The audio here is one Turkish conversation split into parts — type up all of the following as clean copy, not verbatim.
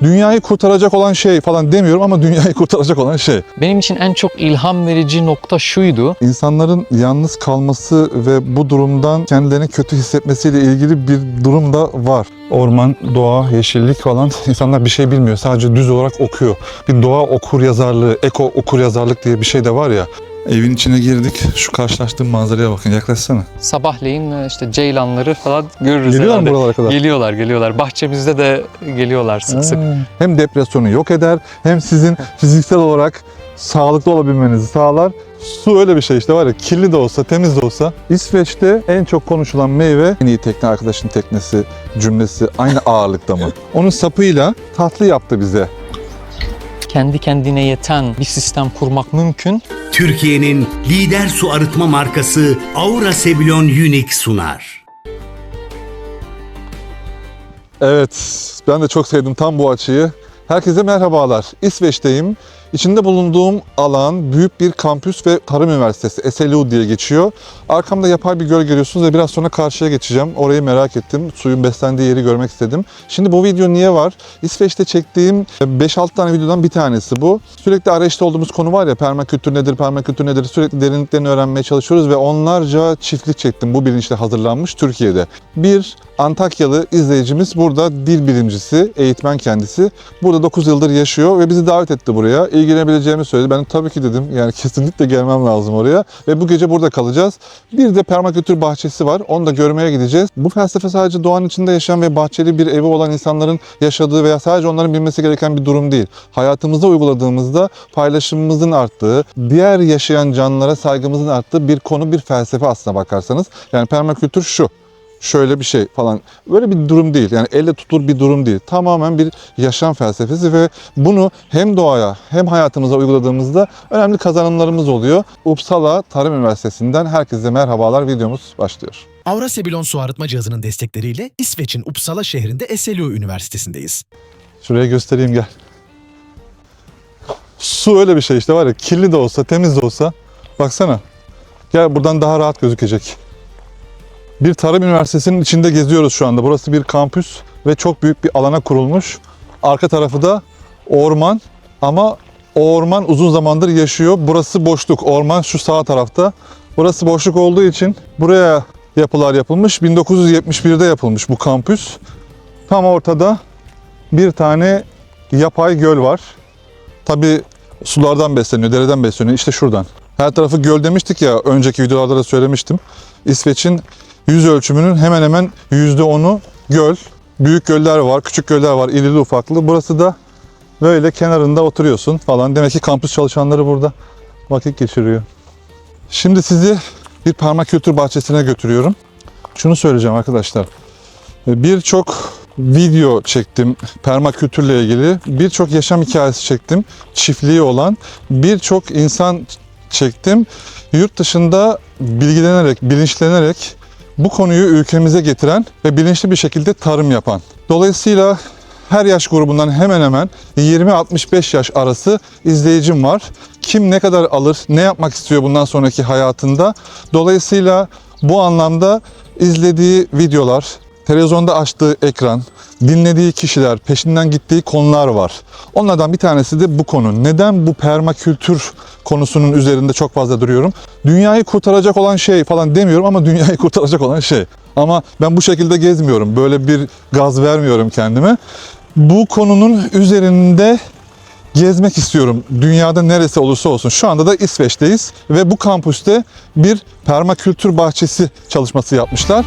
dünyayı kurtaracak olan şey falan demiyorum ama dünyayı kurtaracak olan şey. Benim için en çok ilham verici nokta şuydu. İnsanların yalnız kalması ve bu durumdan kendilerini kötü hissetmesiyle ilgili bir durum da var. Orman, doğa, yeşillik falan insanlar bir şey bilmiyor. Sadece düz olarak okuyor. Bir doğa okuryazarlığı, eko okuryazarlık diye bir şey de var ya. Evin içine girdik. Şu karşılaştığım manzaraya bakın. Yaklaşsana. Sabahleyin işte ceylanları falan görürüz Geliyorlar mı herhalde. buralara kadar? Geliyorlar. Bahçemizde de geliyorlar sık sık. Hem depresyonu yok eder, hem sizin fiziksel olarak sağlıklı olabilmenizi sağlar. Su öyle bir şey işte var ya, kirli de olsa, temiz de olsa. İsveç'te en çok konuşulan meyve, en iyi tekne arkadaşın teknesi cümlesi aynı ağırlıkta mı? Onun sapıyla tatlı yaptı bize. Kendi kendine yeten bir sistem kurmak mümkün. Türkiye'nin lider su arıtma markası Aura Sebilon Unique sunar. Evet, ben de çok sevdim tam bu açıyı. Herkese merhabalar. İsveç'teyim. İçinde bulunduğum alan büyük bir kampüs ve tarım üniversitesi. SLU diye geçiyor. Arkamda yapay bir göl görüyorsunuz ve biraz sonra karşıya geçeceğim. Orayı merak ettim. Suyun beslendiği yeri görmek istedim. Şimdi bu video niye var? İsveç'te çektiğim 5-6 tane videodan bir tanesi bu. Sürekli arayışta olduğumuz konu var ya, permakültür nedir? Sürekli derinliklerini öğrenmeye çalışıyoruz ve onlarca çiftlik çektim. Bu bilinçle hazırlanmış Türkiye'de. Bir Antakyalı izleyicimiz burada, dil bilimcisi, eğitmen kendisi. Burada 9 yıldır yaşıyor ve bizi davet etti buraya. İlgilenebileceğimi söyledi. Ben tabii ki dedim. Yani kesinlikle gelmem lazım oraya. Ve bu gece burada kalacağız. Bir de permakültür bahçesi var. Onu da görmeye gideceğiz. Bu felsefe sadece doğanın içinde yaşayan ve bahçeli bir evi olan insanların yaşadığı veya sadece onların bilmesi gereken bir durum değil. Hayatımızda uyguladığımızda paylaşımımızın arttığı, diğer yaşayan canlılara saygımızın arttığı bir konu, bir felsefe aslına bakarsanız. Yani permakültür şu. Şöyle bir şey falan. Böyle bir durum değil. Yani elle tutulur bir durum değil. Tamamen bir yaşam felsefesi ve bunu hem doğaya hem hayatımıza uyguladığımızda önemli kazanımlarımız oluyor. Uppsala Tarım Üniversitesi'nden herkese merhabalar. Videomuz başlıyor. Aura Sebilon su arıtma cihazının destekleriyle İsveç'in Uppsala şehrinde SLU Üniversitesi'ndeyiz. Şuraya göstereyim, gel. Su öyle bir şey işte var ya, kirli de olsa, temiz de olsa. Baksana. Gel, buradan daha rahat gözükecek. Bir tarım üniversitesinin içinde geziyoruz şu anda. Burası bir kampüs ve çok büyük bir alana kurulmuş. Arka tarafı da orman ama o orman uzun zamandır yaşıyor. Burası boşluk. Orman şu sağ tarafta. Burası boşluk olduğu için buraya yapılar yapılmış. 1971'de yapılmış bu kampüs. Tam ortada bir tane yapay göl var. Tabii sulardan besleniyor, dereden besleniyor. İşte şuradan. Her tarafı göl demiştik ya, önceki videolarda da söylemiştim. İsveç'in yüz ölçümünün hemen hemen %10'u göl. Büyük göller var, küçük göller var, irili ufaklı. Burası da böyle kenarında oturuyorsun falan. Demek ki kampüs çalışanları burada vakit geçiriyor. Şimdi sizi bir permakültür bahçesine götürüyorum. Şunu söyleyeceğim arkadaşlar. Birçok video çektim permakültürle ilgili. Birçok yaşam hikayesi çektim. Çiftliği olan birçok insan çektim. Yurt dışında bilgilenerek, bilinçlenerek bu konuyu ülkemize getiren ve bilinçli bir şekilde tarım yapan. Dolayısıyla her yaş grubundan hemen hemen 20-65 yaş arası izleyicim var. Kim ne kadar alır, ne yapmak istiyor bundan sonraki hayatında. Dolayısıyla bu anlamda izlediği videolar, televizyonda açtığı ekran, dinlediği kişiler, peşinden gittiği konular var. Onlardan bir tanesi de bu konu. Neden bu permakültür konusunun üzerinde çok fazla duruyorum? Dünyayı kurtaracak olan şey falan demiyorum ama dünyayı kurtaracak olan şey. Ama ben bu şekilde gezmiyorum. Böyle bir gaz vermiyorum kendime. Bu konunun üzerinde gezmek istiyorum. Dünyada neresi olursa olsun. Şu anda da İsveç'teyiz ve bu kampüste bir permakültür bahçesi çalışması yapmışlar.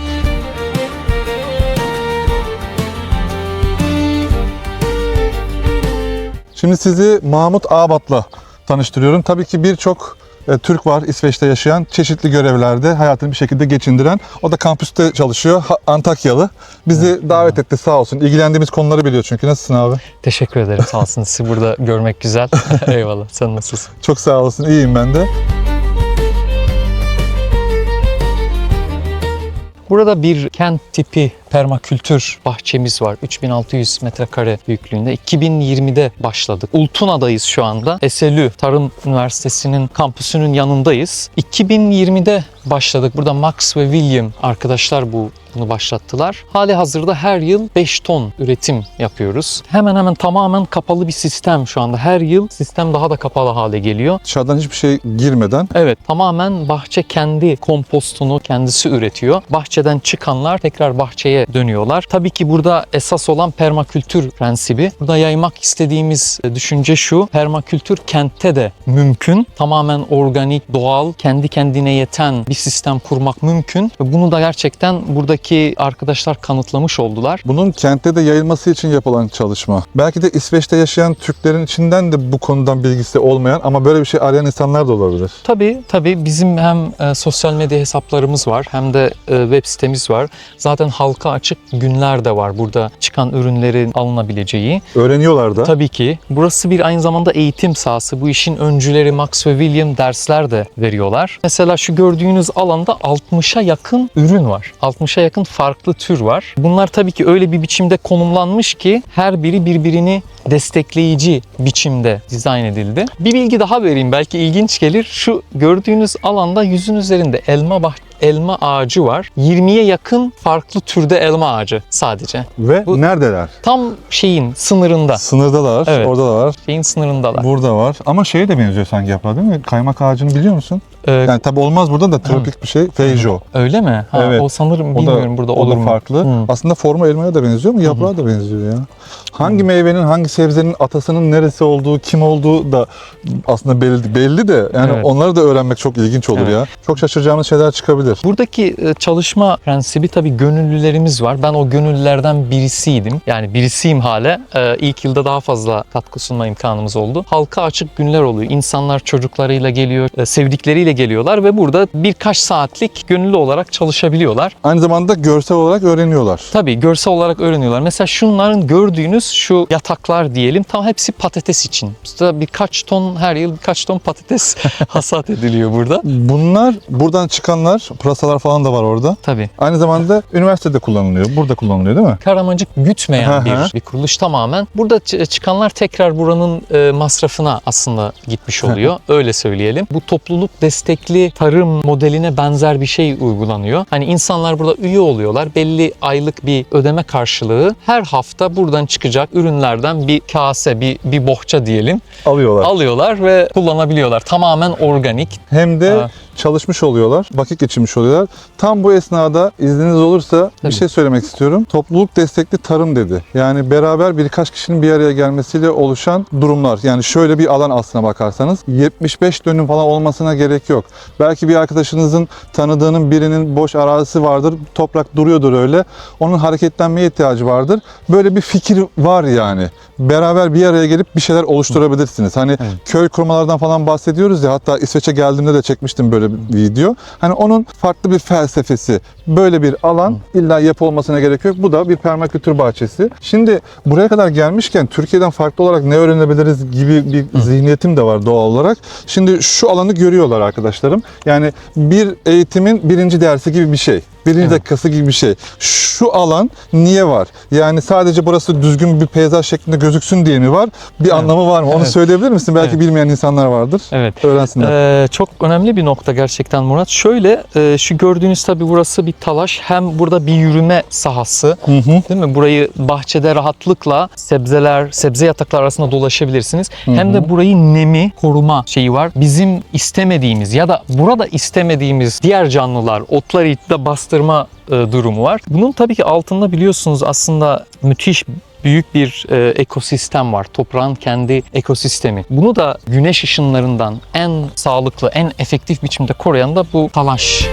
Şimdi sizi Mahmut Ağbat'la tanıştırıyorum. Tabii ki birçok Türk var İsveç'te yaşayan, çeşitli görevlerde hayatını bir şekilde geçindiren. O da kampüste çalışıyor, Antakyalı. Bizi davet etti sağ olsun. İlgilendiğimiz konuları biliyor çünkü. Nasılsın abi? Teşekkür ederim. Sağ olsun. Sizi burada görmek güzel. Eyvallah. Sen nasılsın? Çok sağ olasın, iyiyim ben de. Burada bir kent tipi permakültür bahçemiz var. 3600 metrekare büyüklüğünde. 2020'de başladık. Ultuna'dayız şu anda. SLÜ Tarım Üniversitesi'nin kampüsünün yanındayız. 2020'de başladık. Burada Max ve William arkadaşlar bunu başlattılar. Hali hazırda her yıl 5 ton üretim yapıyoruz. Hemen hemen tamamen kapalı bir sistem şu anda. Her yıl sistem daha da kapalı hale geliyor. Dışarıdan hiçbir şey girmeden Evet, tamamen bahçe kendi kompostunu kendisi üretiyor. Bahçeden çıkanlar tekrar bahçeye dönüyorlar. Tabii ki burada esas olan permakültür prensibi. Burada yaymak istediğimiz düşünce şu: permakültür kentte de mümkün. Tamamen organik, doğal, kendi kendine yeten bir sistem kurmak mümkün. Ve bunu da gerçekten buradaki arkadaşlar kanıtlamış oldular. bunun kentte de yayılması için yapılan çalışma. Belki de İsveç'te yaşayan Türklerin içinden de bu konudan bilgisi olmayan ama böyle bir şey arayan insanlar da olabilir. Tabii bizim hem sosyal medya hesaplarımız var hem de web sitemiz var. Zaten halka açık günler de var burada çıkan ürünlerin alınabileceği. Öğreniyorlar da. Tabii ki. Burası bir aynı zamanda eğitim sahası. Bu işin öncüleri Max ve William dersler de veriyorlar. Mesela şu gördüğünüz alanda 60'a yakın ürün var. 60'a yakın farklı tür var. Bunlar tabii ki öyle bir biçimde konumlanmış ki her biri birbirini destekleyici biçimde dizayn edildi. Bir bilgi daha vereyim, belki ilginç gelir. Şu gördüğünüz alanda yüzün üzerinde elma ağacı var. 20'ye yakın farklı türde elma ağacı sadece. Ve Bu- neredeler? Tam şeyin sınırında. Sınırdalar. Evet. Orada da var. Şeyin sınırındalar. Burada var. Ama şeye de benziyor sanki yaprağı değil mi? Kaymak ağacını biliyor musun? Yani tabii olmaz burada da tropik bir şey. Feijo. Öyle mi? Ha, Evet. O sanırım O da, bilmiyorum burada o olur da mu? farklı. Hı. Aslında formu elmaya da benziyor mu? Yaprağa da benziyor ya. Hangi meyvenin, hangi sebzenin atasının neresi olduğu, kim olduğu da aslında belli de yani Evet. onları da öğrenmek çok ilginç olur Evet. ya. Çok şaşıracağımız şeyler çıkabilir. Buradaki çalışma prensibi, tabii gönüllülerimiz var. Ben o gönüllülerden birisiydim. Yani birisiyim hala. İlk yılda daha fazla katkı sunma imkanımız oldu. Halka açık günler oluyor. İnsanlar çocuklarıyla geliyor, sevdikleriyle geliyorlar ve burada birkaç saatlik gönüllü olarak çalışabiliyorlar. Aynı zamanda görsel olarak öğreniyorlar. Tabii görsel olarak öğreniyorlar. Mesela şunların gördüğünüz şu yataklar diyelim, tam hepsi patates için. İşte her yıl birkaç ton patates hasat ediliyor burada. Bunlar buradan çıkanlar, pırasalar falan da var orada. Tabii. Aynı zamanda üniversitede kullanılıyor. Burada kullanılıyor değil mi? Karamacık gütmeyen Hı hı. bir kuruluş tamamen. Burada çıkanlar tekrar buranın masrafına aslında gitmiş oluyor. Öyle söyleyelim. Bu topluluk destekli tarım modeline benzer bir şey uygulanıyor. Hani insanlar burada üye oluyorlar. Belli aylık bir ödeme karşılığı her hafta buradan çıkacak ürünlerden bir kase, bir bohça diyelim Alıyorlar. alıyorlar ve kullanabiliyorlar. Tamamen organik. Hem de Ha. çalışmış oluyorlar, vakit geçirmiş oluyorlar. Tam bu esnada izniniz olursa Tabii. bir şey söylemek istiyorum. Topluluk destekli tarım dedi. Yani beraber birkaç kişinin bir araya gelmesiyle oluşan durumlar. Yani şöyle bir alan aslına bakarsanız 75 dönüm falan olmasına gerek yok. Belki bir arkadaşınızın tanıdığının birinin boş arazisi vardır. Toprak duruyordur öyle. Onun hareketlenmeye ihtiyacı vardır. Böyle bir fikir var yani. Beraber bir araya gelip bir şeyler oluşturabilirsiniz. Hani köy kurmalardan falan bahsediyoruz ya, hatta İsveç'e geldiğimde de çekmiştim böyle bir video. Hani onun farklı bir felsefesi. Böyle bir alan illa yapı olmasına gerek yok. Bu da bir permakültür bahçesi. Şimdi buraya kadar gelmişken Türkiye'den farklı olarak ne öğrenebiliriz gibi bir zihniyetim de var doğal olarak. Şimdi şu alanı görüyorlar arkadaşlarım. Yani bir eğitimin birinci dersi gibi bir şey. Birinci dakikası gibi bir şey. Şu alan niye var? Yani sadece burası düzgün bir peyzaj şeklinde gözüksün diye mi var? Bir anlamı var mı? Onu söyleyebilir misin? Belki bilmeyen insanlar vardır. Evet. Öğrensinler. Çok önemli bir nokta gerçekten Murat. Şöyle, şu gördüğünüz tabii burası bir talaş. Hem burada bir yürüme sahası. Değil mi? Burayı bahçede rahatlıkla sebze yataklar arasında dolaşabilirsiniz. Hem de burayı nemi koruma şeyi var. Bizim istemediğimiz ya da burada istemediğimiz diğer canlılar otları da bastırma durumu var. Bunun tabii ki altında biliyorsunuz aslında müthiş büyük bir ekosistem var. Toprağın kendi ekosistemi. Bunu da güneş ışınlarından en sağlıklı, en efektif biçimde koruyan da bu talaş.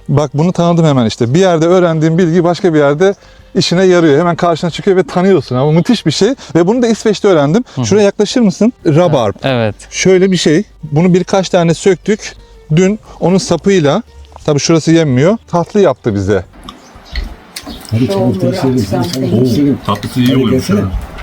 Bak bunu tanıdım hemen işte. Bir yerde öğrendiğim bilgi başka bir yerde işine yarıyor. Hemen karşına çıkıyor ve tanıyorsun. Ama müthiş bir şey. Ve bunu da İsveç'te öğrendim. Şuraya yaklaşır mısın? Rabarb. Evet. Şöyle bir şey. Bunu birkaç tane söktük. Dün onun sapıyla, tabii şurası yenmiyor, tatlı yaptı bize. Tatlısı iyi oluyormuş.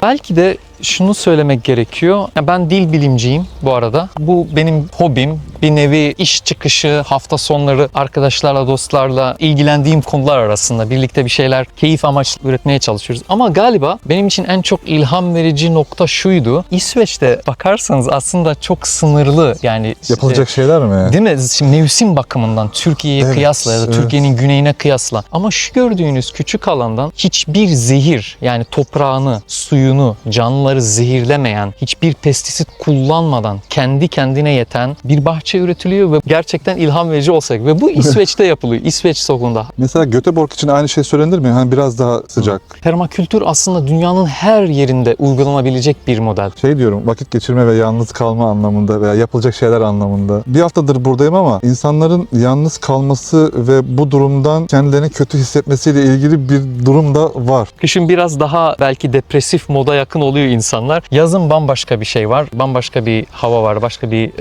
Belki de şunu söylemek gerekiyor. Ya ben dil bilimciyim bu arada. Bu benim hobim. Bir nevi iş çıkışı, hafta sonları arkadaşlarla, dostlarla ilgilendiğim konular arasında birlikte bir şeyler keyif amaçlı üretmeye çalışıyoruz. Ama galiba benim için en çok ilham verici nokta şuydu. İsveç'te bakarsanız aslında çok sınırlı, yani Yapılacak şeyler mi? değil mi? Şimdi mevsim bakımından Türkiye'ye Evet, kıyasla ya da evet. Türkiye'nin güneyine kıyasla. Ama şu gördüğünüz küçük alandan hiçbir zehir, yani toprağını, suyunu, canlıları zehirlemeyen, hiçbir pestisit kullanmadan kendi kendine yeten bir bahçe üretiliyor ve gerçekten ilham verici olsa gerek. Ve bu İsveç'te yapılıyor. İsveç soğuğunda. Mesela Göteborg için aynı şey söylenir mi? Hani biraz daha sıcak. Permakültür aslında dünyanın her yerinde uygulanabilecek bir model. Şey diyorum, vakit geçirme ve yalnız kalma anlamında veya yapılacak şeyler anlamında. Bir haftadır buradayım ama insanların yalnız kalması ve bu durumdan kendilerini kötü hissetmesiyle ilgili bir durum da var. Kışın biraz daha belki depresif moda yakın oluyor insanlar. Yazın bambaşka bir şey var. Bambaşka bir hava var. Başka bir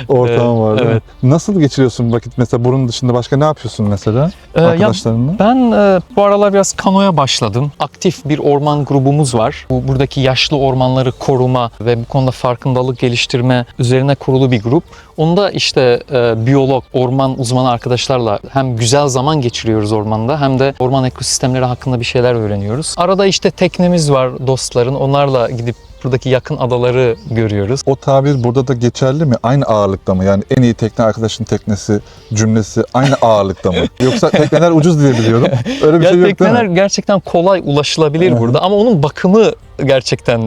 Ortam var değil mi? evet. Nasıl geçiriyorsun vakit mesela? Bunun dışında başka ne yapıyorsun mesela Ya arkadaşlarınla? ben bu aralar biraz kanoya başladım. Aktif bir orman grubumuz var. Buradaki yaşlı ormanları koruma ve bu konuda farkındalık geliştirme üzerine kurulu bir grup. Onda işte biyolog, orman uzmanı arkadaşlarla hem güzel zaman geçiriyoruz ormanda hem de orman ekosistemleri hakkında bir şeyler öğreniyoruz. Arada işte teknemiz var dostların. Onlarla gidip buradaki yakın adaları görüyoruz. O tabir burada da geçerli mi? Aynı ağırlıkta mı? Yani en iyi tekne arkadaşın teknesi cümlesi aynı ağırlıkta mı? Yoksa tekneler ucuz diye biliyorum. Öyle bir Ya şey yok değil tekneler mi? gerçekten kolay ulaşılabilir Hı-hı. burada ama onun bakımı gerçekten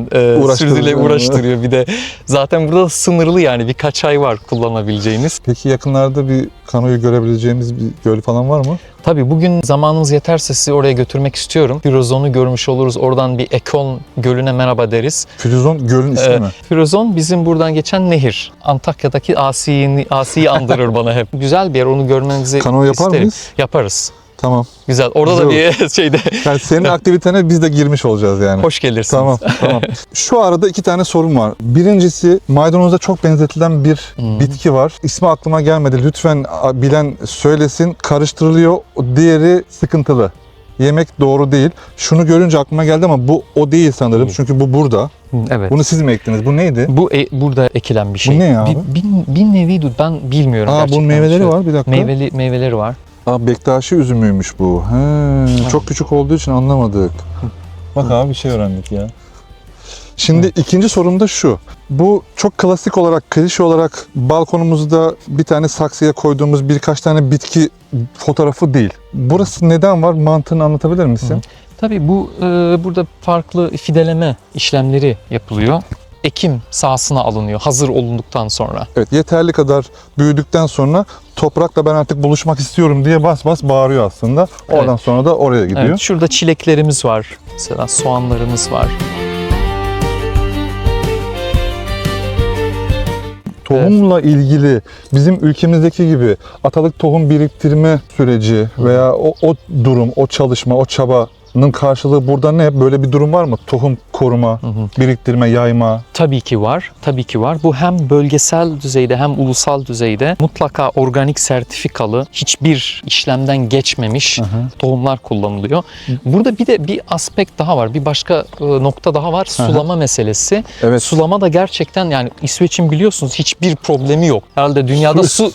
uğraştırıyor. Bir de zaten burada sınırlı, yani birkaç ay var kullanabileceğiniz. Peki yakınlarda bir kanoyu görebileceğimiz bir göl falan var mı? Tabii bugün zamanınız yeterse sizi oraya götürmek istiyorum. Firozon'u görmüş oluruz. Oradan bir Ekon Gölü'ne merhaba deriz. Firuzon gölün ismi mi? Firozon bizim buradan geçen nehir. Antakya'daki Asi'yi andırır bana hep. Güzel bir yer, onu görmenizi Kano yapar isterim. mıyız? Yaparız. Tamam. Güzel. Orada Güzel da bir şeyde Yani senin aktivitene biz de girmiş olacağız yani. hoş gelirsiniz. Tamam, tamam. Şu arada 2 tane sorum var. Birincisi, maydanoza çok benzetilen bir bitki var. İsmi aklıma gelmedi. Lütfen bilen söylesin. Karıştırılıyor. Diğeri sıkıntılı. Yemek doğru değil. Şunu görünce aklıma geldi ama bu o değil sanırım. Çünkü bu burada. Evet. Bunu siz mi ektiniz? Bu neydi? Bu burada ekilen bir şey. Bu ne ya? Bir nevi ben bilmiyorum gerçekten. Bunun meyveleri var. Bir dakika. Meyveleri var. Bektaşi üzümüymüş bu. Çok küçük olduğu için anlamadık. Bak abi bir şey öğrendik ya. Şimdi ikinci sorum da şu. Bu çok klasik olarak, klişe olarak balkonumuzda bir tane saksıya koyduğumuz birkaç tane bitki fotoğrafı değil. Burası neden var? Mantığını anlatabilir misin? Tabii bu burada farklı fideleme işlemleri yapılıyor. Ekim sahasına alınıyor hazır olunduktan sonra. Evet, yeterli kadar büyüdükten sonra toprakla ben artık buluşmak istiyorum diye bas bas bağırıyor aslında. Oradan sonra da oraya gidiyor. Evet, şurada çileklerimiz var. Mesela soğanlarımız var. Tohumla ilgili bizim ülkemizdeki gibi atalık tohum biriktirme süreci veya o durum, o çalışma, o çabanın karşılığı burada ne? Böyle bir durum var mı? Tohum koruma, biriktirme, yayma. Tabii ki var. Tabii ki var. Bu hem bölgesel düzeyde hem ulusal düzeyde mutlaka organik sertifikalı, hiçbir işlemden geçmemiş tohumlar kullanılıyor. Burada bir de bir aspekt daha var. Bir başka nokta daha var. Sulama meselesi. Evet. Sulama da gerçekten, yani İsveç'in biliyorsunuz hiçbir problemi yok. Herhalde dünyada su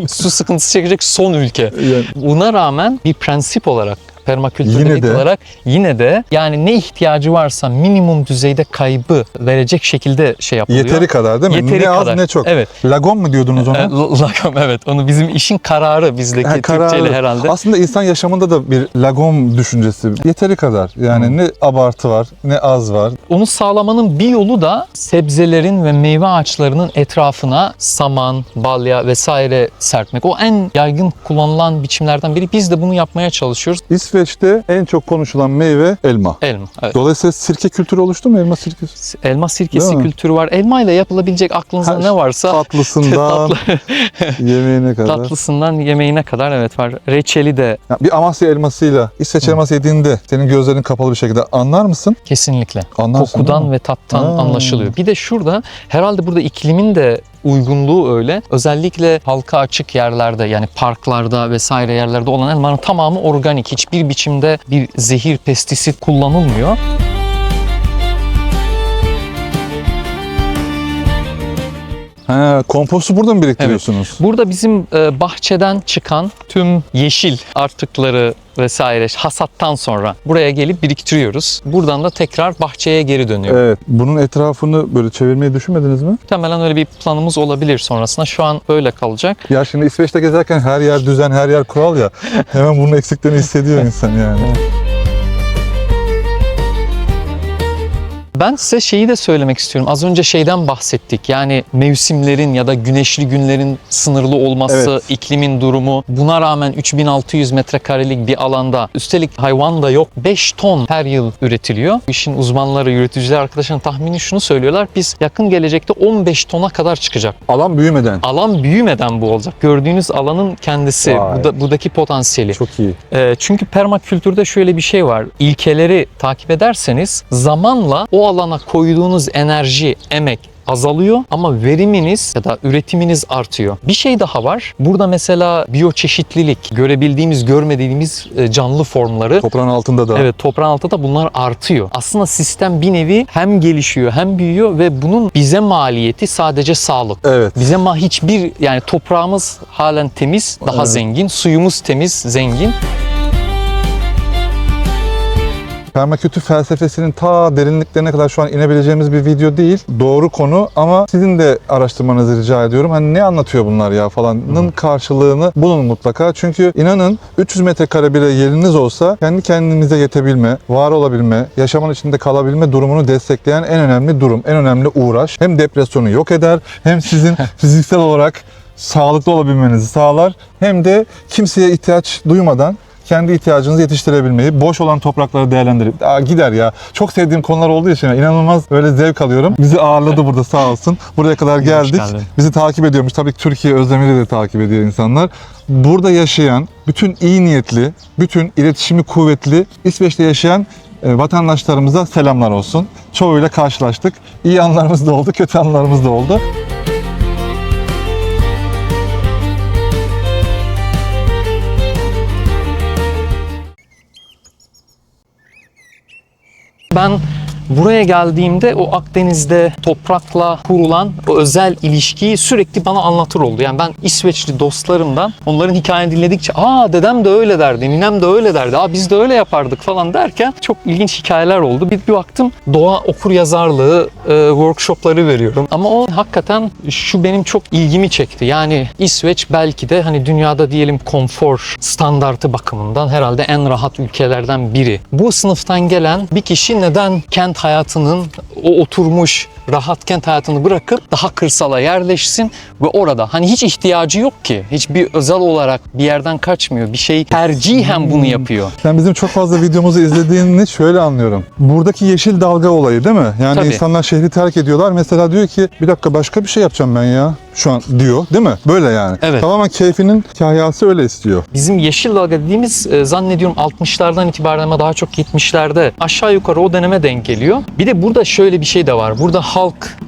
sıkıntısı çekecek son ülke. Yani Buna rağmen bir prensip olarak, permakültür Yine dedik de- olarak yine de yani ne ihtiyacı varsa minimum düzeyde kaybı verecek şekilde şey yapılıyor. yeteri kadar değil mi? Yeteri ne kadar. az ne çok. Evet. Lagon mu diyordunuz ona? Lagom, evet. Onu bizim işin kararı bizdeki Kararı. Türkçeyle herhalde. Aslında insan yaşamında da bir lagom düşüncesi. Yeteri kadar. Yani ne abartı var, ne az var. Onu sağlamanın bir yolu da sebzelerin ve meyve ağaçlarının etrafına saman, balya vesaire serpmek. O en yaygın kullanılan biçimlerden biri. Biz de bunu yapmaya çalışıyoruz. İsveç'te en çok konuşulan meyve elma. Elma. Evet. Dolayısıyla sirke kültürü oluştu mu? Elma sirkesi. Elma sirkesi Değil mi? kültürü var. Elma ile yapılabilecek aklınıza ne varsa Tatlısından yemeğine kadar. tatlısından yemeğine kadar evet var. Reçeli de Ya bir Amasya elmasıyla İsveç elması yediğinde senin gözlerin kapalı bir şekilde anlar mısın? kesinlikle Anlarsın değil kokudan mi? ve tattan Aa. anlaşılıyor. Bir de şurada herhalde burada iklimin de uygunluğu öyle. Özellikle halka açık yerlerde, yani parklarda vesaire yerlerde olan elmanın tamamı organik. Hiçbir biçimde bir zehir, pestisit kullanılmıyor. He, kompostu burada mı biriktiriyorsunuz? Burada bizim bahçeden çıkan tüm yeşil artıkları vesaire hasattan sonra buraya gelip biriktiriyoruz. Buradan da tekrar bahçeye geri dönüyor. Evet. Bunun etrafını böyle çevirmeyi düşünmediniz mi? Muhtemelen öyle bir planımız olabilir sonrasında. Şu an böyle kalacak. Ya şimdi İsveç'te gezerken her yer düzen, her yer kural ya. Hemen bunun eksiklerini hissediyor insan yani. Ben size şeyi de söylemek istiyorum. Az önce şeyden bahsettik. Yani mevsimlerin ya da güneşli günlerin sınırlı olması, Evet. iklimin durumu. Buna rağmen 3600 metrekarelik bir alanda, üstelik hayvan da yok, 5 ton her yıl üretiliyor. İşin uzmanları, üreticiler arkadaşların tahmini şunu söylüyorlar. Biz yakın gelecekte 15 tona kadar çıkacak. Alan büyümeden. Alan büyümeden bu olacak. Gördüğünüz alanın kendisi, Vay. buradaki potansiyeli. Çok iyi. Çünkü permakültürde şöyle bir şey var. İlkeleri takip ederseniz zamanla o alana koyduğunuz enerji, emek azalıyor ama veriminiz ya da üretiminiz artıyor. Bir şey daha var. Burada mesela biyoçeşitlilik, görebildiğimiz, görmediğimiz canlı formları. Toprağın altında da. Evet, toprağın altında bunlar artıyor. Aslında sistem bir nevi hem gelişiyor hem büyüyor ve bunun bize maliyeti sadece sağlık. Evet. Bize hiçbir, yani toprağımız halen temiz, daha Evet. zengin, suyumuz temiz, zengin. Permakültür felsefesinin ta derinliklerine kadar şu an inebileceğimiz bir video değil. Doğru konu ama sizin de araştırmanızı rica ediyorum. Hani ne anlatıyor bunlar ya falanın karşılığını bulun mutlaka. Çünkü inanın 300 metrekare bile yeriniz olsa kendi kendinize yetebilme, var olabilme, yaşamın içinde kalabilme durumunu destekleyen en önemli durum, en önemli uğraş. Hem depresyonu yok eder, hem sizin fiziksel olarak sağlıklı olabilmenizi sağlar, hem de kimseye ihtiyaç duymadan kendi ihtiyacınızı yetiştirebilmeyi, boş olan toprakları değerlendirip gider ya. Çok sevdiğim konular olduğu için inanılmaz böyle zevk alıyorum. Bizi ağırladı burada sağ olsun. Buraya kadar geldik. geldin. Bizi takip ediyormuş. Tabii ki Türkiye özlemiyle de takip ediyor insanlar. Burada yaşayan, bütün iyi niyetli, bütün iletişimi kuvvetli, İsveç'te yaşayan vatandaşlarımıza selamlar olsun. Çoğuyla karşılaştık. İyi anlarımız da oldu, kötü anlarımız da oldu. Ben buraya geldiğimde o Akdeniz'de toprakla kurulan o özel ilişkiyi sürekli bana anlatır oldu. Yani ben İsveçli dostlarımdan onların hikayeni dinledikçe dedem de öyle derdi, ninem de öyle derdi, biz de öyle yapardık falan derken çok ilginç hikayeler oldu. Bir baktım doğa okuryazarlığı workshopları veriyorum. Ama o hakikaten şu benim çok ilgimi çekti. Yani İsveç belki de hani dünyada diyelim konfor standartı bakımından herhalde en rahat ülkelerden biri. Bu sınıftan gelen bir kişi neden kent hayatının, o oturmuş rahat kent hayatını bırakıp daha kırsala yerleşsin ve orada hani hiç ihtiyacı yok ki. Hiçbir özel olarak bir yerden kaçmıyor. Bir şey tercihen bunu yapıyor. Sen bizim çok fazla videomuzu izlediğini şöyle anlıyorum. Buradaki yeşil dalga olayı değil mi? Yani Tabii. insanlar şehri terk ediyorlar. Mesela diyor ki bir dakika başka bir şey yapacağım ben ya. Şu an diyor değil mi? Böyle yani. Evet. Tamamen keyfinin kahyası öyle istiyor. Bizim yeşil dalga dediğimiz zannediyorum 60'lardan itibaren ama daha çok 70'lerde aşağı yukarı o döneme denk geliyor. Bir de burada şöyle bir şey de var. Burada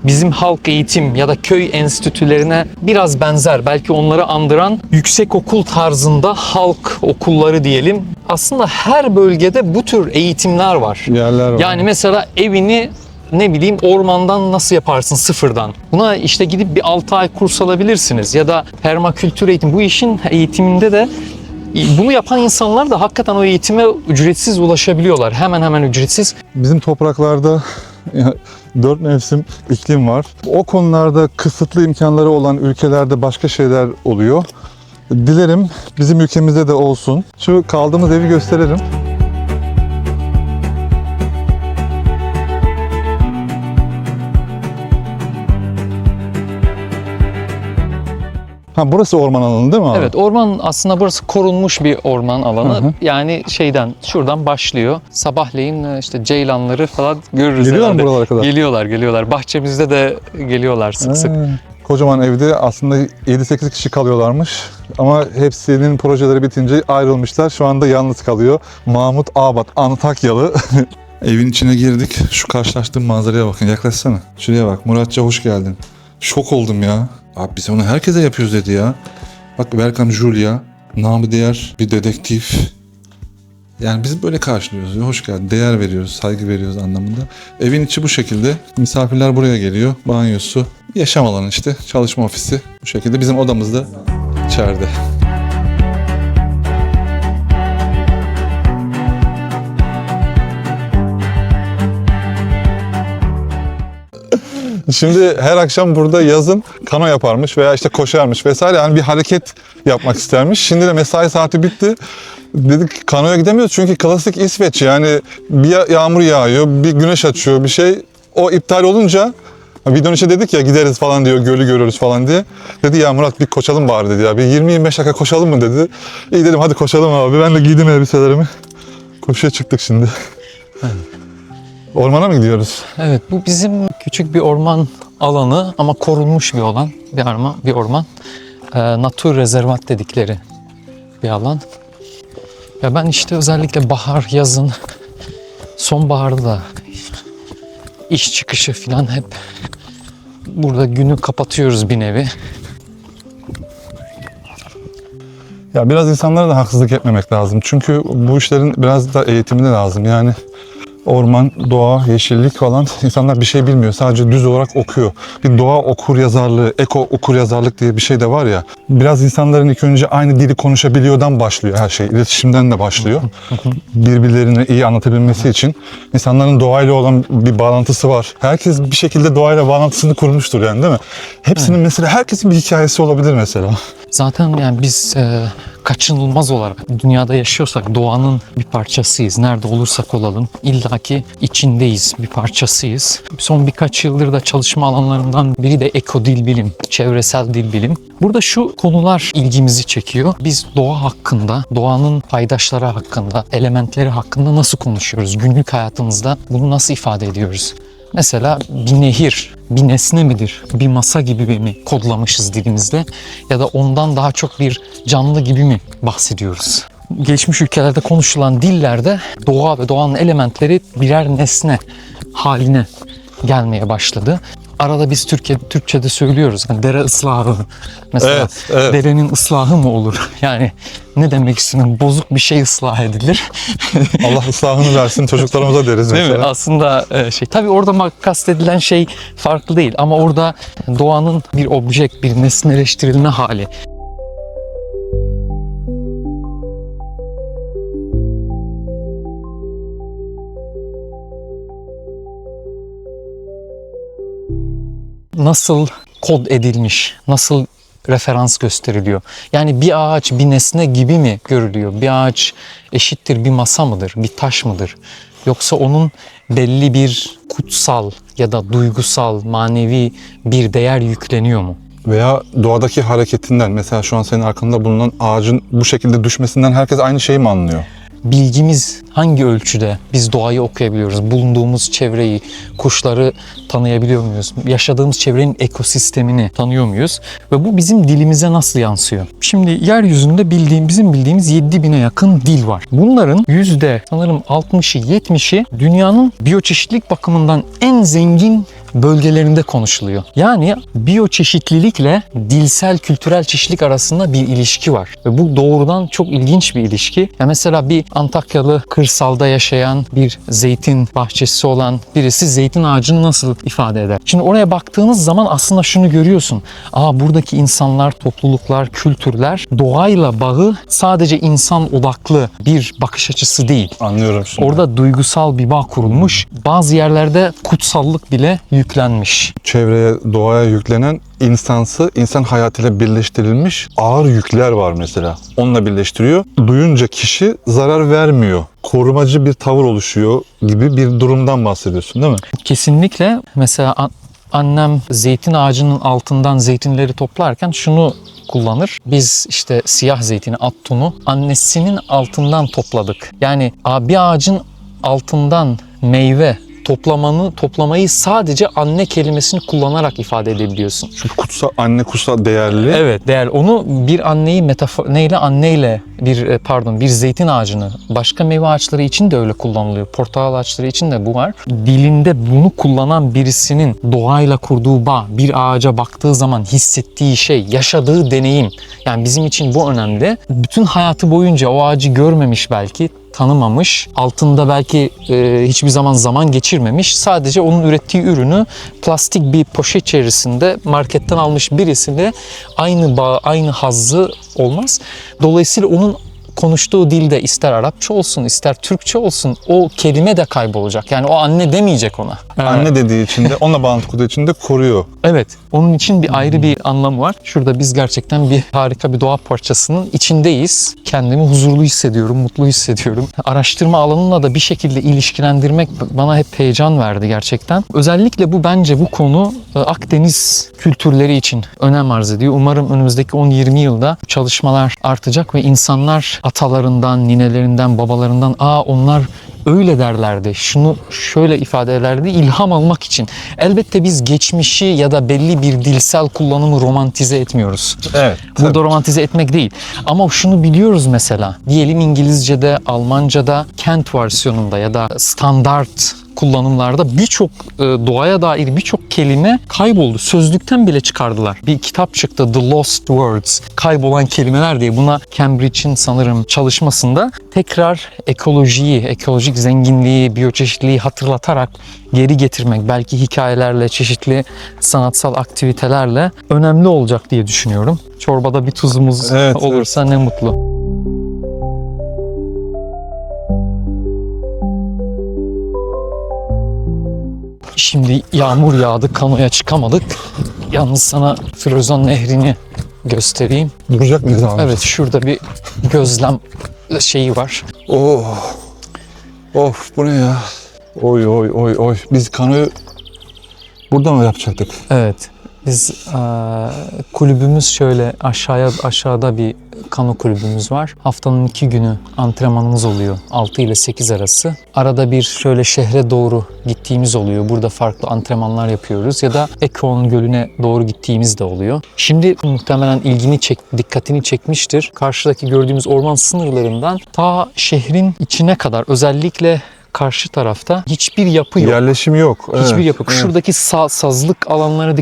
bizim halk eğitim ya da köy enstitülerine biraz benzer, belki onları andıran yüksek okul tarzında halk okulları diyelim. Aslında her bölgede bu tür eğitimler var. Yerler var. Yani mesela evini ne bileyim ormandan nasıl yaparsın sıfırdan? Buna işte gidip bir 6 ay kurs alabilirsiniz ya da permakültür eğitim. Bu işin eğitiminde de bunu yapan insanlar da hakikaten o eğitime ücretsiz ulaşabiliyorlar. Hemen hemen ücretsiz. Bizim topraklarda 4 mevsim iklim var. O konularda kısıtlı imkanları olan ülkelerde başka şeyler oluyor. Dilerim bizim ülkemizde de olsun. Şu kaldığımız evi gösterelim. Burası orman alanı değil mi abi? Evet, orman aslında burası korunmuş bir orman alanı. Yani şuradan başlıyor. Sabahleyin işte ceylanları falan görürüz Geliyorlar mı herhalde. buralara kadar? Geliyorlar. Bahçemizde de geliyorlar sık sık. Kocaman evde aslında 7-8 kişi kalıyorlarmış. Ama hepsinin projeleri bitince ayrılmışlar. Şu anda yalnız kalıyor. Mahmut Abat, Antakyalı. Evin içine girdik. Şu karşılaştığım manzaraya bakın. Yaklaşsana. Şuraya bak. Muratça hoş geldin. Şok oldum ya. Abi biz onu herkese yapıyoruz dedi ya. Bak Welcome Julia. Namı diğer bir dedektif. Yani biz böyle karşılıyoruz. Hoş geldin. Değer veriyoruz, saygı veriyoruz anlamında. Evin içi bu şekilde. Misafirler buraya geliyor. Banyosu. Yaşam alanı işte, çalışma ofisi bu şekilde. Bizim odamız da içeride. Şimdi her akşam burada yazın kano yaparmış veya işte koşarmış vesaire, yani bir hareket yapmak istermiş. Şimdi de mesai saati bitti. Dedik kanoya gidemiyoruz çünkü klasik İsveç, yani bir yağmur yağıyor, bir güneş açıyor, bir şey, o iptal olunca videonun içinde dedik ya gideriz falan diyor, gölü görürüz falan diye. Dedi ya Murat bir koşalım bari dedi ya, bir 20-25 dakika koşalım mı dedi. İyi dedim hadi koşalım abi, ben de giydim elbiselerimi. Koşuya çıktık şimdi. Ormana mı gidiyoruz? Evet, bu bizim küçük bir orman alanı ama korunmuş bir alan, bir orman. Naturrezervat dedikleri bir alan. Ya ben işte özellikle bahar, yazın, sonbaharda da iş çıkışı falan hep burada günü kapatıyoruz bir nevi. Ya biraz insanlara da haksızlık etmemek lazım. Çünkü bu işlerin biraz da eğitimini lazım. Yani orman, doğa, yeşillik falan, insanlar bir şey bilmiyor. Sadece düz olarak okuyor. Bir doğa okuryazarlığı, eko okuryazarlık diye bir şey de var ya. Biraz insanların ilk önce aynı dili konuşabiliyordan başlıyor her şey. İletişimden de başlıyor. Birbirlerini iyi anlatabilmesi için. İnsanların doğayla olan bir bağlantısı var. Herkes bir şekilde doğayla bağlantısını kurmuştur yani, değil mi? Hepsinin mesela, herkesin bir hikayesi olabilir mesela. Zaten yani biz kaçınılmaz olarak dünyada yaşıyorsak doğanın bir parçasıyız. Nerede olursak olalım illaki içindeyiz, bir parçasıyız. Son birkaç yıldır da çalışma alanlarından biri de eko dil bilim, çevresel dil bilim. Burada şu konular ilgimizi çekiyor. Biz doğa hakkında, doğanın paydaşları hakkında, elementleri hakkında nasıl konuşuyoruz? Günlük hayatımızda bunu nasıl ifade ediyoruz? Mesela bir nehir, bir nesne midir? Bir masa gibi mi kodlamışız dilimizde? Ya da ondan daha çok bir canlı gibi mi bahsediyoruz? Gelişmiş ülkelerde konuşulan dillerde doğa ve doğanın elementleri birer nesne haline gelmeye başladı. Arada biz Türkçe'de söylüyoruz. Yani dere ıslahı. Mesela Evet. derenin ıslahı mı olur? Yani ne demek istiyorum? Bozuk bir şey ıslah edilir. Allah ıslahını versin çocuklarımıza deriz Değil mi? mesela. Aslında tabii orada kastedilen şey farklı değil ama orada doğanın bir objekt, bir nesneleştirilme hali. Nasıl kod edilmiş, nasıl referans gösteriliyor? Yani bir ağaç bir nesne gibi mi görülüyor? Bir ağaç eşittir bir masa mıdır, bir taş mıdır? Yoksa onun belli bir kutsal ya da duygusal, manevi bir değer yükleniyor mu? Veya doğadaki hareketinden, mesela şu an senin arkanda bulunan ağacın bu şekilde düşmesinden herkes aynı şeyi mi anlıyor? Bilgimiz hangi ölçüde biz doğayı okuyabiliyoruz? Bulunduğumuz çevreyi, kuşları tanıyabiliyor muyuz? Yaşadığımız çevrenin ekosistemini tanıyor muyuz? Ve bu bizim dilimize nasıl yansıyor? Şimdi yeryüzünde bizim bildiğimiz 7000'e yakın dil var. Bunların sanırım 60'ı 70'i dünyanın biyoçeşitlilik bakımından en zengin bölgelerinde konuşuluyor. Yani biyoçeşitlilikle dilsel kültürel çeşitlilik arasında bir ilişki var. Ve bu doğrudan çok ilginç bir ilişki. Ya mesela bir Antakyalı kırsalda yaşayan, bir zeytin bahçesi olan birisi zeytin ağacını nasıl ifade eder? Şimdi oraya baktığınız zaman aslında şunu görüyorsun. Buradaki insanlar, topluluklar, kültürler doğayla bağı sadece insan odaklı bir bakış açısı değil. Anlıyorum şimdi. Orada duygusal bir bağ kurulmuş. Bazı yerlerde kutsallık bile yüklenmiş. Çevreye, doğaya yüklenen insan hayatıyla birleştirilmiş ağır yükler var mesela. Onunla birleştiriyor. Duyunca kişi zarar vermiyor. Korumacı bir tavır oluşuyor gibi bir durumdan bahsediyorsun, değil mi? Kesinlikle. Mesela annem zeytin ağacının altından zeytinleri toplarken şunu kullanır. Biz işte siyah zeytini, attunu annesinin altından topladık. Yani bir ağacın altından meyve toplamayı sadece anne kelimesini kullanarak ifade edebiliyorsun. Çünkü anne kutsal, değerli. Evet, değerli. Onu bir anneyi bir zeytin ağacını, başka meyve ağaçları için de öyle kullanılıyor. Portakal ağaçları için de bu var. Dilinde bunu kullanan birisinin doğayla kurduğu bağ, bir ağaca baktığı zaman hissettiği şey, yaşadığı deneyim. Yani bizim için bu önemli. Bütün hayatı boyunca o ağacı görmemiş belki, tanımamış, altında belki hiçbir zaman geçirmemiş. Sadece onun ürettiği ürünü plastik bir poşet içerisinde marketten almış birisine aynı bağ, aynı hazzı olmaz. Dolayısıyla onun konuştuğu dilde ister Arapça olsun, ister Türkçe olsun o kelime de kaybolacak. Yani o anne demeyecek ona. Anne dediği için de, onunla bağlantı kurduğu için de koruyor. Evet. Onun için bir ayrı bir anlamı var. Şurada biz gerçekten bir harika bir doğa parçasının içindeyiz. Kendimi huzurlu hissediyorum, mutlu hissediyorum. Araştırma alanına da bir şekilde ilişkilendirmek bana hep heyecan verdi gerçekten. Özellikle bence bu konu Akdeniz kültürleri için önem arz ediyor. Umarım önümüzdeki 10-20 yılda çalışmalar artacak ve insanlar atalarından, ninelerinden, babalarından onlar öyle derlerdi, şunu şöyle ifade ederlerdi, ilham almak için. Elbette biz geçmişi ya da belli bir dilsel kullanımı romantize etmiyoruz. Evet. Burada romantize etmek değil. Ama şunu biliyoruz mesela. Diyelim İngilizce'de, Almanca'da, kent versiyonunda ya da standart kullanımlarda birçok doğaya dair birçok kelime kayboldu. Sözlükten bile çıkardılar. Bir kitap çıktı, The Lost Words, kaybolan kelimeler diye. Buna Cambridge'in sanırım çalışmasında tekrar ekolojiyi, ekolojik zenginliği, biyoçeşitliliği hatırlatarak geri getirmek, belki hikayelerle, çeşitli sanatsal aktivitelerle önemli olacak diye düşünüyorum. Çorbada bir tuzumuz olursa ne mutlu. Şimdi yağmur yağdı, kanoya çıkamadık. Yalnız sana Frozon Nehri'ni göstereyim. Duracak mıyız abi? Evet, şurada bir gözlem şeyi var. Oh. Of, bu ne ya? Oy oy oy oy. Biz kanoyu burada mı yapacaktık? Evet. Biz kulübümüz şöyle aşağıda bir kano kulübümüz var. Haftanın 2 günü antrenmanımız oluyor. 6 ile 8 arası. Arada bir şöyle şehre doğru gittiğimiz oluyor. Burada farklı antrenmanlar yapıyoruz. Ya da Ekon Gölü'ne doğru gittiğimiz de oluyor. Şimdi muhtemelen dikkatini çekmiştir. Karşıdaki gördüğümüz orman sınırlarından ta şehrin içine kadar, özellikle karşı tarafta hiçbir yapı yok. Yerleşim yok. Hiçbir yapı yok. Şuradaki sazlık alanlara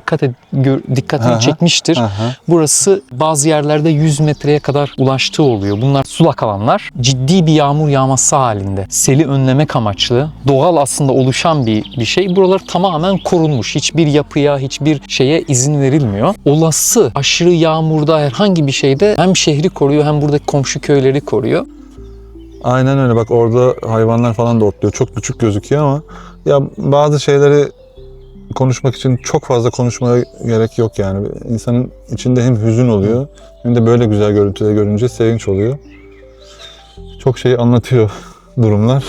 dikkatini çekmiştir. Burası bazı yerlerde 100 metreye kadar ulaştığı oluyor. Bunlar sulak alanlar. Ciddi bir yağmur yağması halinde. Seli önlemek amaçlı. Doğal aslında oluşan bir şey. Buralar tamamen korunmuş. Hiçbir yapıya, hiçbir şeye izin verilmiyor. Olası aşırı yağmurda herhangi bir şeyde hem şehri koruyor hem buradaki komşu köyleri koruyor. Aynen öyle. Bak orada hayvanlar falan da otluyor. Çok küçük gözüküyor ama ya bazı şeyleri konuşmak için çok fazla konuşmaya gerek yok yani. İnsanın içinde hem hüzün oluyor hem de böyle güzel görüntüleri görünce sevinç oluyor. Çok şey anlatıyor durumlar.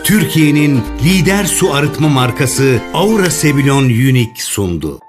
Türkiye'nin lider su arıtma markası Aura Sebilon Unique sundu.